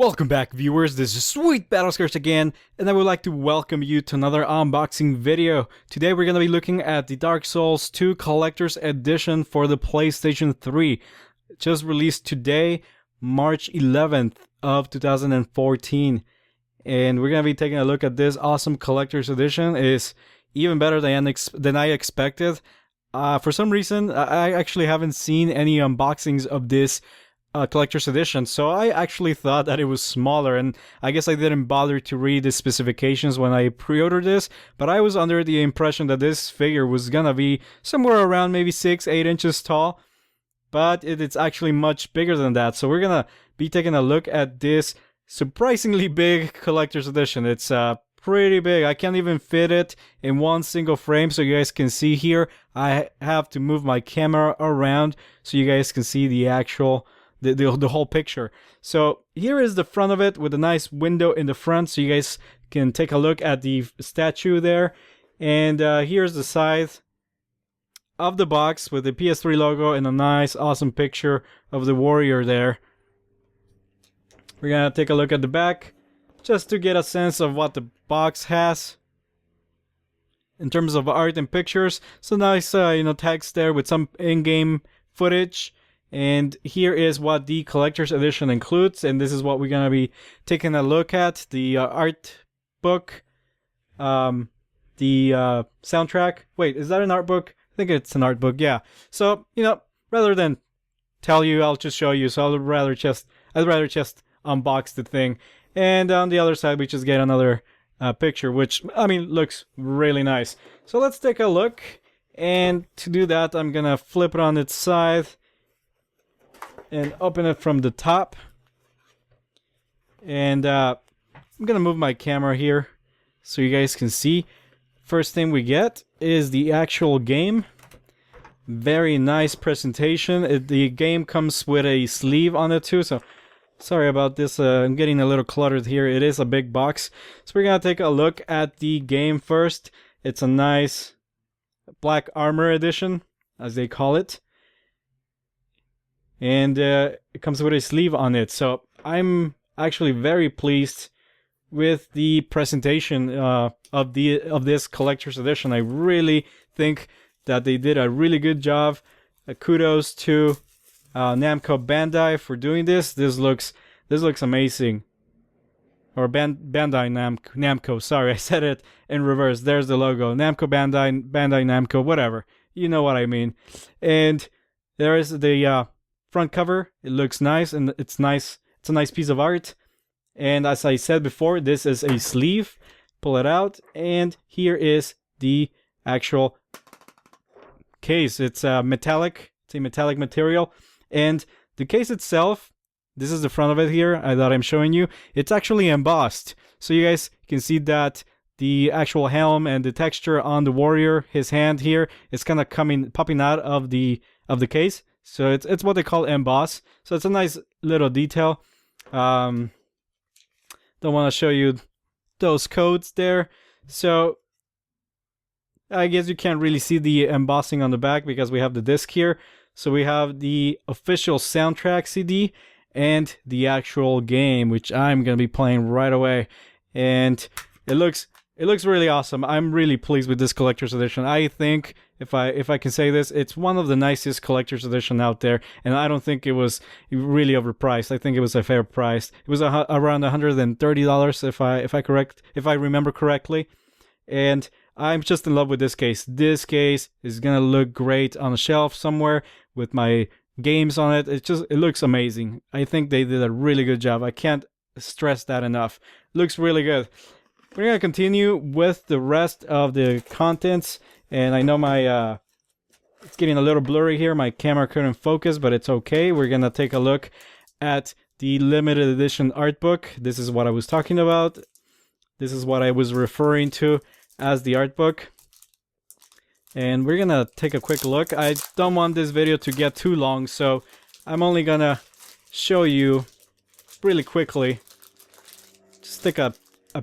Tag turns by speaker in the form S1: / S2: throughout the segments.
S1: Welcome back, viewers. This is SweetBattlescars again, and I would like to welcome you to another unboxing video. Today we're going to be looking at the Dark Souls 2 Collector's Edition for the PlayStation 3. Just released today, March 11th of 2014. And we're going to be taking a look at this awesome Collector's Edition. It's even better than I expected. For some reason, I actually haven't seen any unboxings of this collector's edition, so I actually thought that it was smaller, and I guess I didn't bother to read the specifications when I pre-ordered this, but I was under the impression that this figure was gonna be somewhere around maybe 6-8 inches tall, but it's actually much bigger than that. So we're gonna be taking a look at this surprisingly big collector's edition. It's pretty big. I can't even fit it in one single frame, so you guys can see here. I have to move my camera around so you guys can see the actual the whole picture. So here is the front of it with a nice window in the front, so you guys can take a look at the statue there. And here's the side of the box with the PS3 logo and a nice awesome picture of the warrior there. We're gonna take a look at the back just to get a sense of what the box has in terms of art and pictures. So nice text there with some in-game footage. And here is what the collector's edition includes, and this is what we're gonna be taking a look at: the art book, the soundtrack. Wait, is that an art book? I think it's an art book. Yeah. So rather than tell you, I'll just show you. So I'd rather just unbox the thing. And on the other side, we just get another picture, which looks really nice. So let's take a look. And to do that, I'm gonna flip it on its side and open it from the top. And I'm gonna move my camera here so you guys can see. First thing we get is the actual game. Very nice presentation. The game comes with a sleeve on it too, so sorry about this. I'm getting a little cluttered here. It is a big box. So we're gonna take a look at the game first. It's a nice black armor edition, as they call it. And it comes with a sleeve on it. So I'm actually very pleased with the presentation of this collector's edition. I really think that they did a really good job. Kudos to Namco Bandai for doing this. This looks amazing. Or Bandai Namco. Sorry, I said it in reverse. There's the logo. Namco Bandai Namco, whatever. You know what I mean. And there is the front cover. It looks nice, and it's nice. It's a nice piece of art. And as I said before, this is a sleeve. Pull it out, and here is the actual case. It's metallic. It's a metallic material, and the case itself, this is the front of it here that I'm showing you. It's actually embossed, so you guys can see that the actual helm and the texture on the warrior, his hand here, is kind of popping out of the case. So it's what they call emboss. So it's a nice little detail. Don't want to show you those codes there. So I guess you can't really see the embossing on the back because we have the disc here. So we have the official soundtrack CD and the actual game, which I'm gonna be playing right away. And it looks really awesome. I'm really pleased with this collector's edition. I think, if I can say this, it's one of the nicest collector's edition out there, and I don't think it was really overpriced. I think it was a fair price. It was around $130 if I remember correctly. And I'm just in love with this case. This case is gonna look great on a shelf somewhere with my games on it. It looks amazing. I think they did a really good job. I can't stress that enough. Looks really good. We're gonna continue with the rest of the contents, and I know my it's getting a little blurry here. My camera couldn't focus, but it's okay. We're gonna take a look at the limited edition art book. This is what I was talking about. This is what I was referring to as the art book. And we're gonna take a quick look. I don't want this video to get too long, so I'm only gonna show you really quickly. Just take a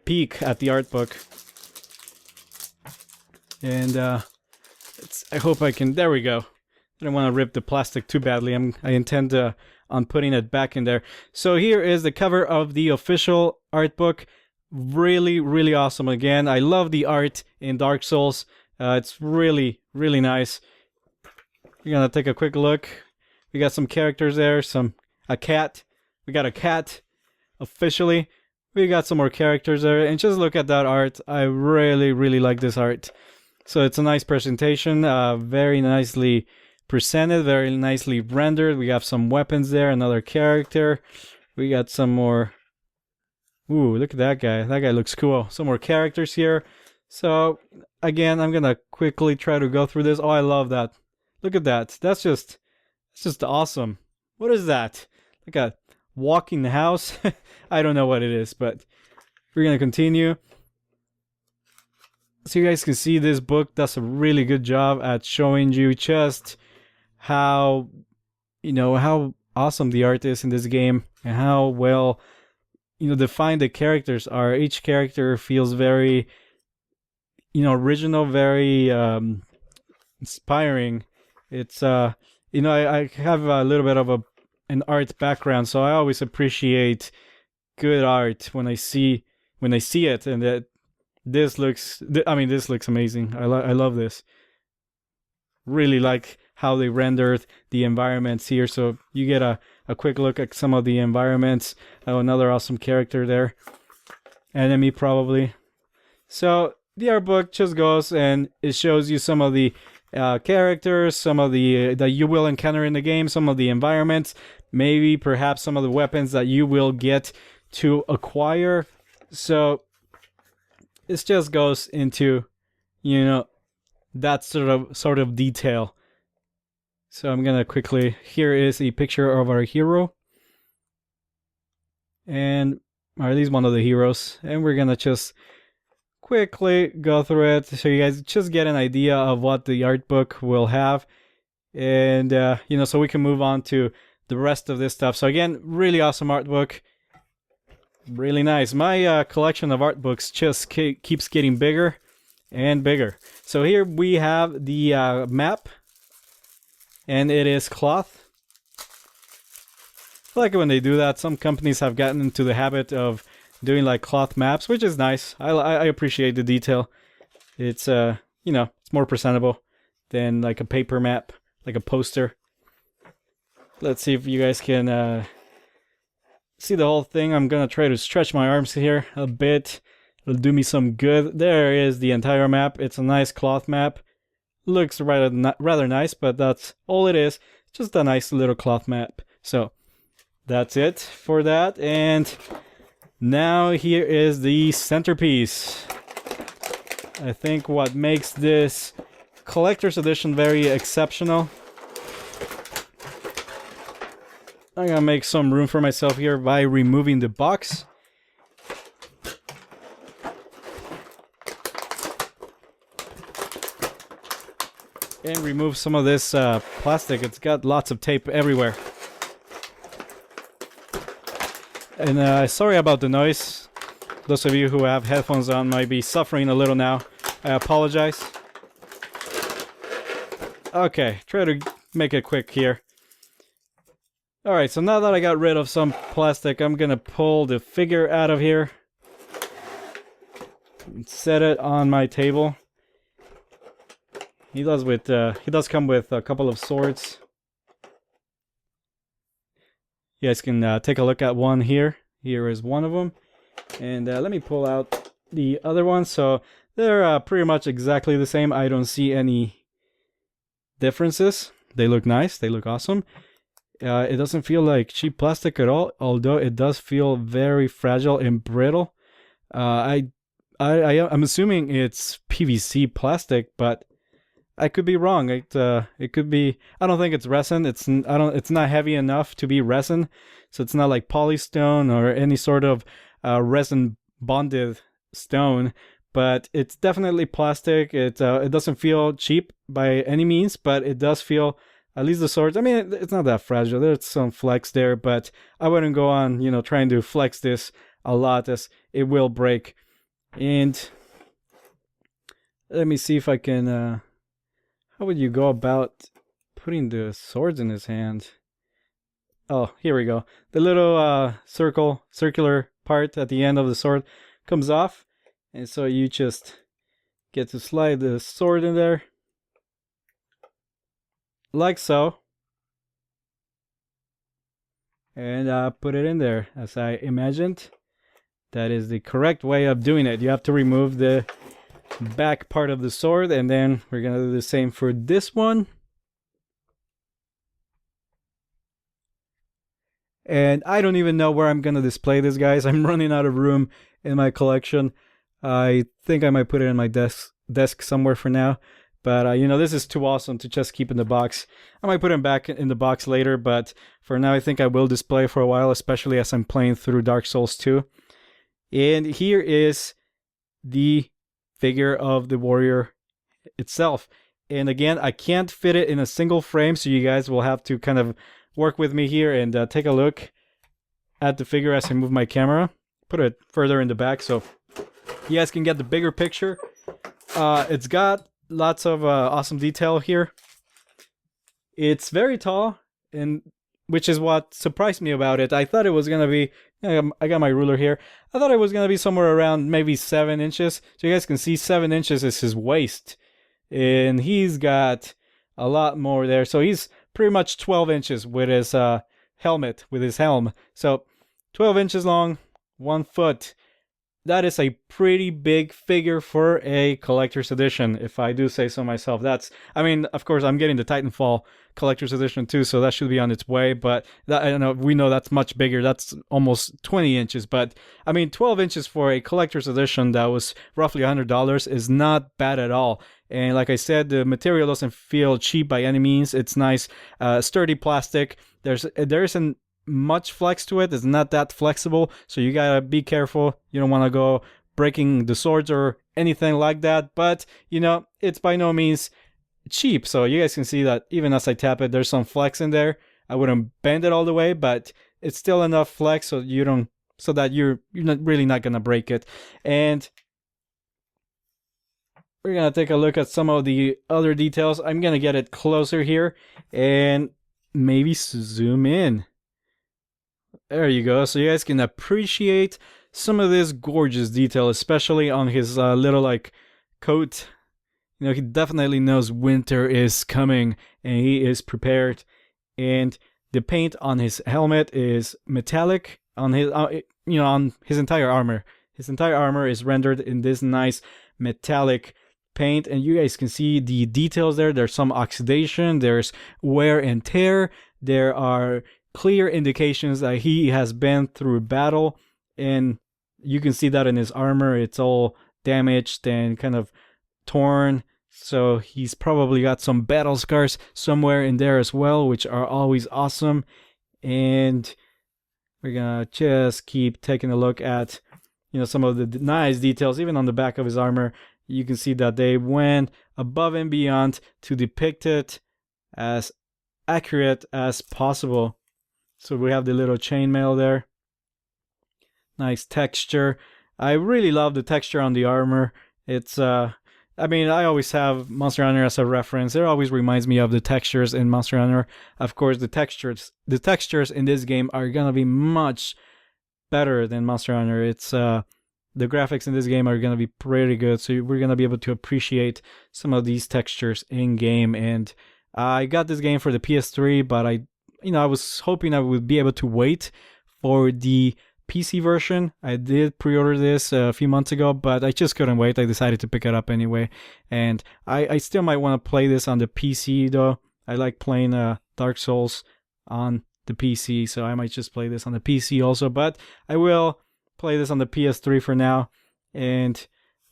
S1: peek at the art book. And I hope I can, there we go. I don't want to rip the plastic too badly. I intend on putting it back in there. So here is the cover of the official art book. Really, really awesome. Again, I love the art in Dark Souls. It's really, really nice. We're gonna take a quick look. We got some characters there. A cat. We got a cat officially. We got some more characters there, and just look at that art. I really, really like this art. So it's a nice presentation, very nicely presented, very nicely rendered. We have some weapons there, another character. We got some more. Ooh, look at that guy. That guy looks cool. Some more characters here. So again, I'm gonna quickly try to go through this. Oh, I love that. Look at that. That's just awesome. What is that? Like a walking house? I don't know what it is, but we're gonna continue. So you guys can see this book does a really good job at showing you just how, how awesome the art is in this game and how well, defined the characters are. Each character feels very, original, very inspiring. It's, I have a little bit of an art background, so I always appreciate good art when I see it, and that this looks amazing. I love this. Really like how they rendered the environments here. So you get a quick look at some of the environments. Oh, another awesome character there. Enemy probably. So the art book just goes and it shows you some of the characters, some of the that you will encounter in the game, some of the environments, maybe perhaps some of the weapons that you will get to acquire. So it just goes into, that sort of detail. So I'm gonna quickly. Here is a picture of our hero, or at least one of the heroes, and we're gonna just quickly go through it so you guys just get an idea of what the art book will have, and so we can move on to the rest of this stuff. So again, really awesome art book. Really nice. My collection of art books just keeps getting bigger and bigger. So here we have the map, and it is cloth. I like it when they do that. Some companies have gotten into the habit of doing like cloth maps, which is nice. I appreciate the detail. It's it's more presentable than like a paper map, like a poster. Let's see if you guys can see the whole thing. I'm gonna try to stretch my arms here a bit. It'll do me some good. There is the entire map. It's a nice cloth map. Looks rather nice, but that's all it is. Just a nice little cloth map. So that's it for that. And now here is the centerpiece. I think what makes this collector's edition very exceptional. I'm gonna make some room for myself here by removing the box. And remove some of this plastic. It's got lots of tape everywhere. And sorry about the noise. Those of you who have headphones on might be suffering a little now. I apologize. Okay, try to make it quick here. Alright, so now that I got rid of some plastic, I'm gonna pull the figure out of here and set it on my table. He does come with a couple of swords. You guys can take a look at one here. Here is one of them. And let me pull out the other one. So they're pretty much exactly the same. I don't see any differences. They look nice. They look awesome. It doesn't feel like cheap plastic at all, although it does feel very fragile and brittle. I'm assuming it's PVC plastic, but I could be wrong. It could be. I don't think it's resin. It's not heavy enough to be resin, so it's not like polystone or any sort of resin bonded stone. But it's definitely plastic. It doesn't feel cheap by any means, but it does feel. At least the swords. I mean, it's not that fragile. There's some flex there, but I wouldn't go on, trying to flex this a lot, as it will break. And let me see if I can. How would you go about putting the swords in his hand? Oh, here we go. The little circular part at the end of the sword comes off, and so you just get to slide the sword in there, like so, and put it in there as I imagined. That is the correct way of doing it. You have to remove the back part of the sword, and then we're gonna do the same for this one. And I don't even know where I'm gonna display this, guys. I'm running out of room in my collection. I think I might put it in my desk somewhere for now. But you know, this is too awesome to just keep in the box. I might put him back in the box later, but for now I think I will display for a while, especially as I'm playing through Dark Souls 2. And here is the figure of the warrior itself. And again, I can't fit it in a single frame, so you guys will have to kind of work with me here and take a look at the figure as I move my camera. Put it further in the back so you guys can get the bigger picture. It's got lots of awesome detail here. It's very tall, and which is what surprised me about it. I thought it was gonna be, I got my ruler here. I thought it was gonna be somewhere around maybe 7 inches. So you guys can see 7 inches is his waist, and he's got a lot more there. So he's pretty much 12 inches with his helmet, with his helm. So 12 inches long, 1 foot. That is a pretty big figure for a collector's edition, if I do say so myself. That's, I mean, of course, I'm getting the Titanfall collector's edition too, so that should be on its way. But that, I don't know, we know that's much bigger. That's almost 20 inches. But I mean, 12 inches for a collector's edition that was roughly $100 is not bad at all. And like I said, the material doesn't feel cheap by any means. It's nice, sturdy plastic. There isn't much flex to it. It's not that flexible, so you gotta be careful. You don't want to go breaking the swords or anything like that. But you know, it's by no means cheap, so you guys can see that even as I tap it, there's some flex in there. I wouldn't bend it all the way, but it's still enough flex so you don't, so that you're not really not gonna break it. And we're gonna take a look at some of the other details. I'm gonna get it closer here and maybe zoom in. There you go, so you guys can appreciate some of this gorgeous detail, especially on his little like coat. You know, he definitely knows winter is coming and he is prepared. And the paint on his helmet is metallic. On his, you know, on his entire armor. His entire armor is rendered in this nice metallic paint, and you guys can see the details there. There's some oxidation, there's wear and tear, there are clear indications that he has been through battle, and you can see that in his armor. It's all damaged and kind of torn, so he's probably got some battle scars somewhere in there as well, which are always awesome. And we're gonna just keep taking a look at, you know, some of the nice details. Even on the back of his armor, you can see that they went above and beyond to depict it as accurate as possible. So we have the little chainmail there. Nice texture. I really love the texture on the armor. It's I mean, I always have Monster Hunter as a reference. It always reminds me of the textures in Monster Hunter. Of course, the textures in this game are gonna be much better than Monster Hunter. It's the graphics in this game are gonna be pretty good, so we're gonna be able to appreciate some of these textures in game. And I got this game for the PS3, but I was hoping I would be able to wait for the PC version. I did pre-order this a few months ago, but I just couldn't wait. I decided to pick it up anyway, and I still might want to play this on the PC though. I like playing Dark Souls on the PC, so I might just play this on the PC also, but I will play this on the PS3 for now. And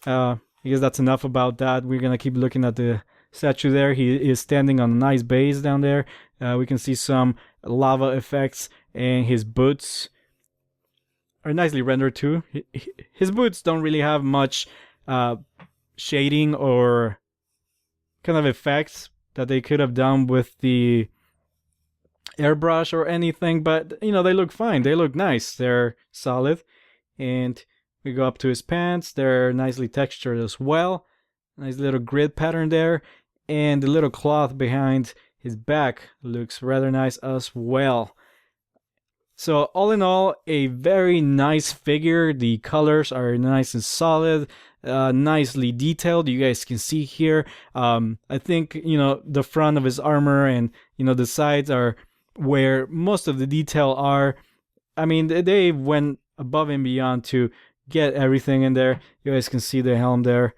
S1: I guess that's enough about that. We're gonna keep looking at the statue there. He is standing on a nice base down there. We can see some lava effects, and his boots are nicely rendered too. His boots don't really have much shading or kind of effects that they could have done with the airbrush or anything, but you know, they look fine. They look nice. They're solid. And we go up to his pants. They're nicely textured as well. Nice little grid pattern there. And the little cloth behind His back looks rather nice as well. So all in all, a very nice figure. The colors are nice and solid, nicely detailed. You guys can see here. I think, you know, the front of his armor and, you know, the sides are where most of the detail are. I mean, they went above and beyond to get everything in there. You guys can see the helm there.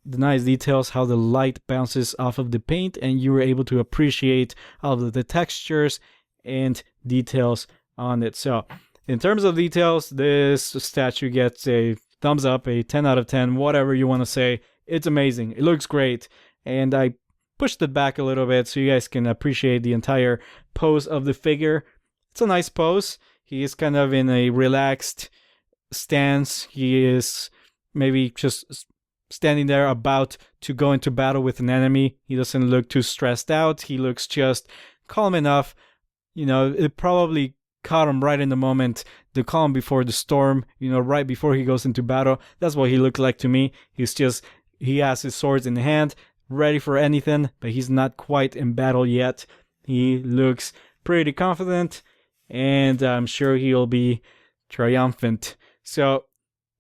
S1: The nice details, how the light bounces off of the paint, and you were able to appreciate all of the textures and details on it. So in terms of details, this statue gets a thumbs up, a 10 out of 10, whatever you want to say. It's amazing. It looks great. And I pushed it back a little bit so you guys can appreciate the entire pose of the figure. It's a nice pose. He is kind of in a relaxed stance. He is maybe just standing there about to go into battle with an enemy. He doesn't look too stressed out. He looks just calm enough. You know, it probably caught him right in the moment, the calm before the storm, you know, right before he goes into battle. That's what he looked like to me. He has his swords in hand, ready for anything, but he's not quite in battle yet. He looks pretty confident, and I'm sure he'll be triumphant. So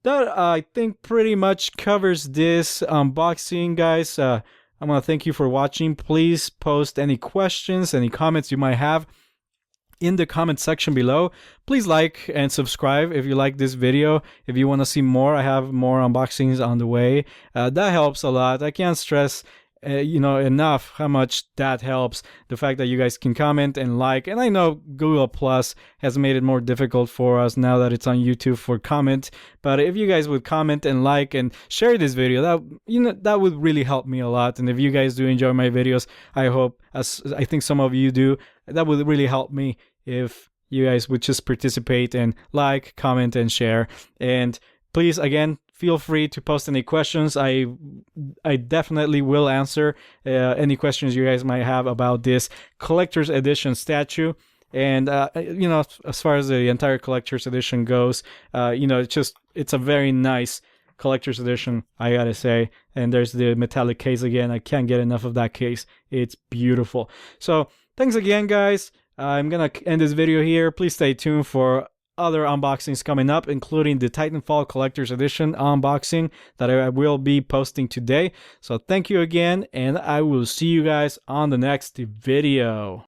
S1: that, I think, pretty much covers this unboxing, guys. I want to thank you for watching. Please post any questions, any comments you might have in the comment section below. Please like and subscribe if you like this video. If you want to see more, I have more unboxings on the way. That helps a lot. I can't stress you know, enough how much that helps. The fact that you guys can comment and like, and I know Google Plus has made it more difficult for us now that it's on YouTube for comment, but if you guys would comment and like and share this video, that would really help me a lot. And if you guys do enjoy my videos, I hope, as I think some of you do, that would really help me if you guys would just participate and like, comment, and share. And please, again, feel free to post any questions. I definitely will answer any questions you guys might have about this collector's edition statue. And you know, as far as the entire collector's edition goes, you know, it's a very nice collector's edition, I gotta say. And there's the metallic case again. I can't get enough of that case. It's beautiful. So thanks again, guys. I'm gonna end this video here. Please stay tuned for other unboxings coming up, including the Titanfall Collector's Edition unboxing that I will be posting today. So thank you again, and I will see you guys on the next video.